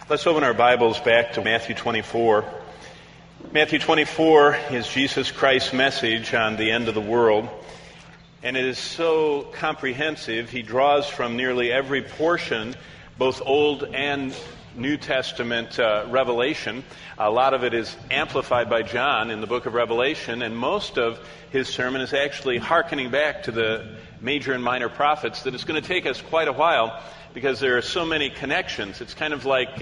Let's open our Bibles back to Matthew 24. Matthew 24 is Jesus Christ's message on the end of the world, and it is so comprehensive. He draws from nearly every portion, both Old and New Testament revelation. A lot of it is amplified by John in the book of Revelation, and most of his sermon is actually hearkening back to the major and minor prophets that it's going to take us quite a while because there are so many connections. It's kind of like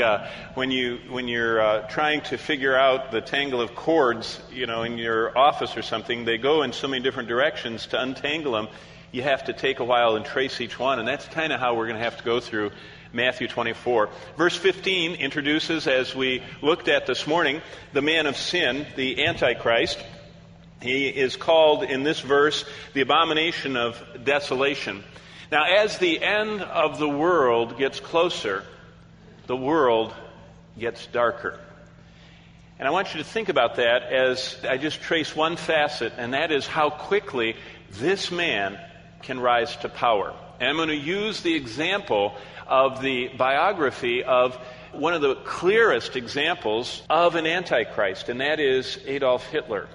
when you're trying to figure out the tangle of cords, in your office or something. They go in so many different directions. To untangle them, you have to take a while and trace each one, and that's kind of how we're going to have to go through Matthew 24. Verse 15 introduces, as we looked at this morning, the man of sin, the Antichrist. He is called in this verse the abomination of desolation. Now, as the end of the world gets closer, the world gets darker. And I want you to think about that as I just trace one facet, and that is how quickly this man can rise to power. And I'm going to use the example of the biography of one of the clearest examples of an Antichrist, and that is Adolf Hitler.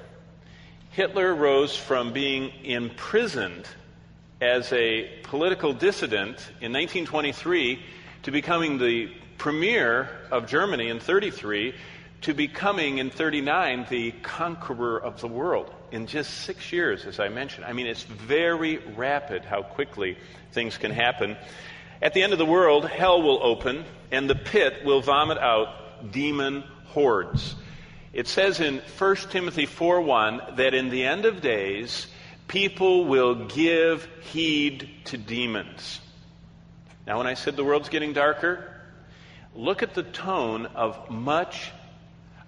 Hitler rose from being imprisoned as a political dissident in 1923 to becoming the premier of Germany in 1933 to becoming in 1939 the conqueror of the world in just 6 years, as I mentioned. I mean, it's very rapid how quickly things can happen. At the end of the world, hell will open and the pit will vomit out demon hordes. It says in 1 Timothy 4:1 that in the end of days, people will give heed to demons. Now, when I said the world's getting darker, look at the tone of much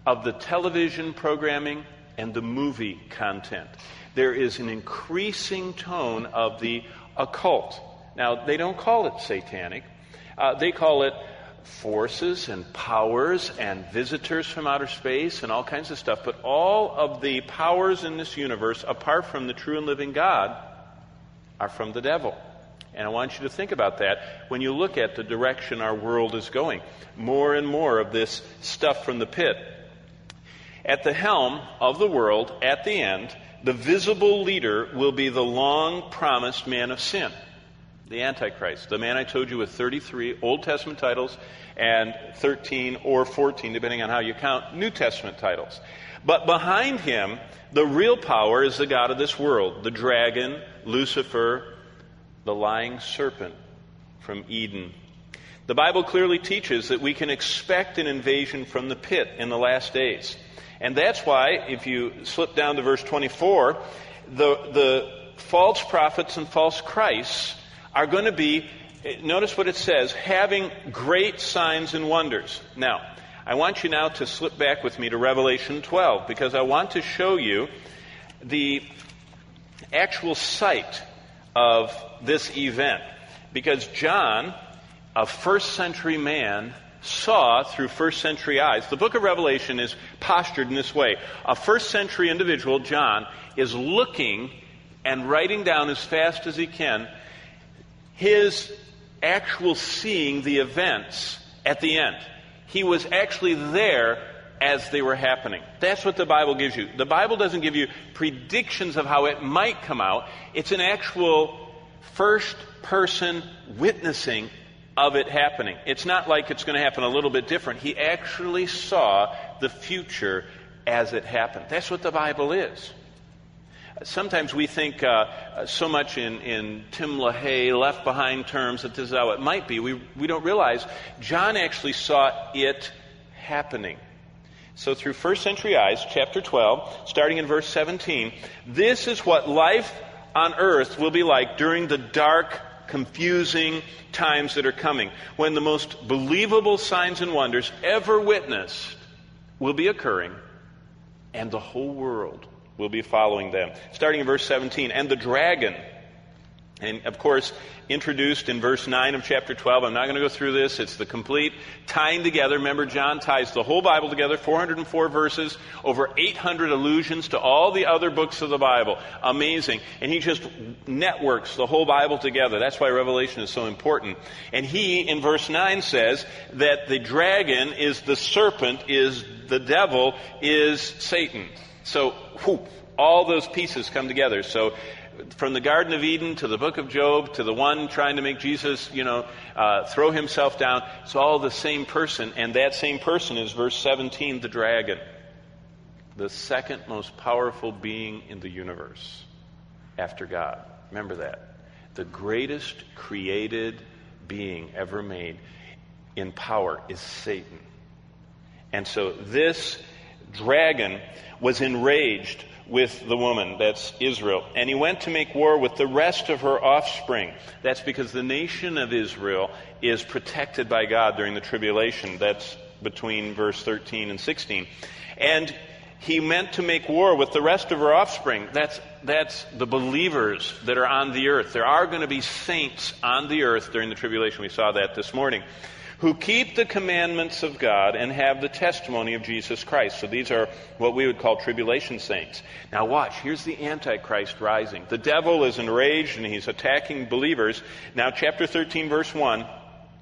of the television programming and the movie content. There is an increasing tone of the occult. Now, they don't call it satanic. They call it forces and powers and visitors from outer space and all kinds of stuff. But all of the powers in this universe, apart from the true and living God, are from the devil. And I want you to think about that when you look at the direction our world is going. More and more of this stuff from the pit. At the helm of the world, at the end, the visible leader will be the long-promised man of sin, the Antichrist, the man I told you with 33 Old Testament titles and 13 or 14, depending on how you count, New Testament titles. But behind him, the real power is the god of this world, the dragon, Lucifer, the lying serpent from Eden. The Bible clearly teaches that we can expect an invasion from the pit in the last days. And that's why, if you slip down to verse 24, the false prophets and false Christs are going to be, notice what it says, having great signs and wonders. Now, I want you now to slip back with me to Revelation 12, because I want to show you the actual site of this event. Because John, a first century man, saw through first century eyes. The book of Revelation is postured in this way. A first century individual, John, is looking and writing down as fast as he can his actual seeing the events at the end. He was actually there as they were happening. That's what the Bible gives you. The Bible doesn't give you predictions of how it might come out. It's an actual first-person witnessing of it happening. It's not like it's going to happen a little bit different. He actually saw the future as it happened. That's what the Bible is. Sometimes we think so much in Tim LaHaye, Left Behind terms that this is how it might be. We don't realize John actually saw it happening. So through first century eyes, chapter 12, starting in verse 17, this is what life on earth will be like during the dark, confusing times that are coming, when the most believable signs and wonders ever witnessed will be occurring, and the whole world will be following them. Starting in verse 17, and the dragon And, of course, introduced in verse 9 of chapter 12. I'm not going to go through this. It's the complete tying together. Remember, John ties the whole Bible together, 404 verses, over 800 allusions to all the other books of the Bible. Amazing. And he just networks the whole Bible together. That's why Revelation is so important. And he, in verse 9, says that the dragon is the serpent, is the devil, is Satan. So, all those pieces come together. So, from the Garden of Eden to the book of Job to the one trying to make Jesus, throw himself down, it's all the same person. And that same person is, verse 17, the dragon. The second most powerful being in the universe after God. Remember that. The greatest created being ever made in power is Satan. And so this dragon was enraged with the woman, that's Israel. And he went to make war with the rest of her offspring. That's because the nation of Israel is protected by God during the tribulation. That's between verse 13 and 16. And he meant to make war with the rest of her offspring. That's the believers that are on the earth. There are going to be saints on the earth during the tribulation. We saw that this morning. Who keep the commandments of God and have the testimony of Jesus Christ. So these are what we would call tribulation saints. Now watch, here's the Antichrist rising. The devil is enraged and he's attacking believers. Now chapter 13, verse 1,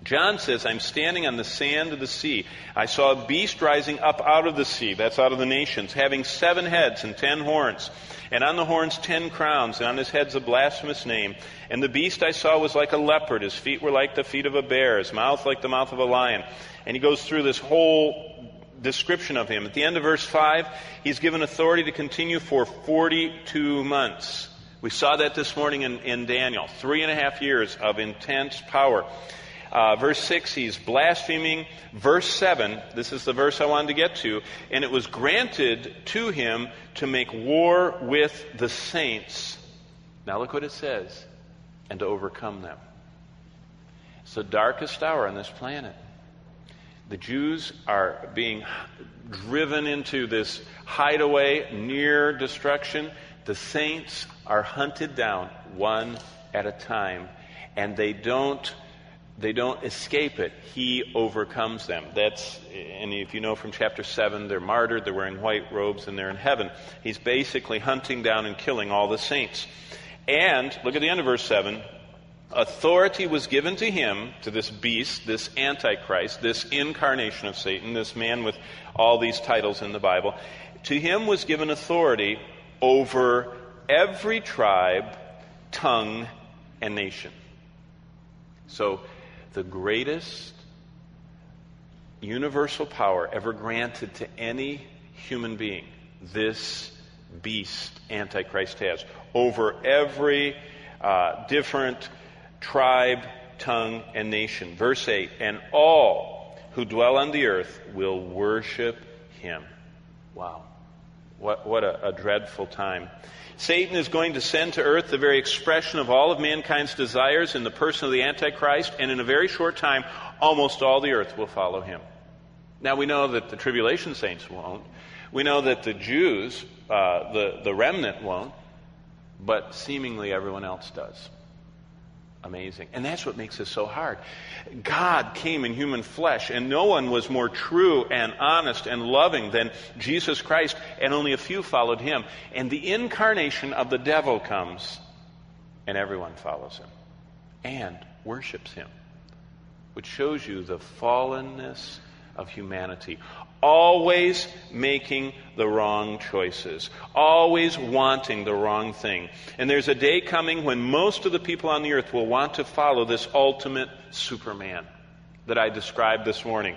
John says, I'm standing on the sand of the sea. I saw a beast rising up out of the sea, that's out of the nations, having 7 heads and 10 horns. And on the horns 10 crowns, and on his heads a blasphemous name. And the beast I saw was like a leopard. His feet were like the feet of a bear. His mouth like the mouth of a lion. And he goes through this whole description of him. At the end of verse 5, he's given authority to continue for 42 months. We saw that this morning in Daniel. 3.5 years of intense power. Verse 6, he's blaspheming. Verse 7, this is the verse I wanted to get to. And it was granted to him to make war with the saints. Now look what it says. And to overcome them. It's the darkest hour on this planet. The Jews are being driven into this hideaway near destruction. The saints are hunted down one at a time. And they don't escape it. He overcomes them. And if you know from chapter 7, they're martyred, they're wearing white robes, and they're in heaven. He's basically hunting down and killing all the saints. And, look at the end of verse 7, authority was given to him, to this beast, this Antichrist, this incarnation of Satan, this man with all these titles in the Bible. To him was given authority over every tribe, tongue, and nation. So, the greatest universal power ever granted to any human being, this beast, Antichrist, has over every different tribe, tongue, and nation. Verse 8, and all who dwell on the earth will worship him. Wow. What a dreadful time. Satan is going to send to earth the very expression of all of mankind's desires in the person of the Antichrist, and in a very short time, almost all the earth will follow him. Now, we know that the tribulation saints won't. We know that the Jews, the remnant won't, but seemingly everyone else does. Amazing. And that's what makes this so hard. God came in human flesh, and no one was more true and honest and loving than Jesus Christ, and only a few followed him. And the incarnation of the devil comes, and everyone follows him and worships him, which shows you the fallenness of humanity. Always making the wrong choices. Always wanting the wrong thing. And there's a day coming when most of the people on the earth will want to follow this ultimate Superman that I described this morning.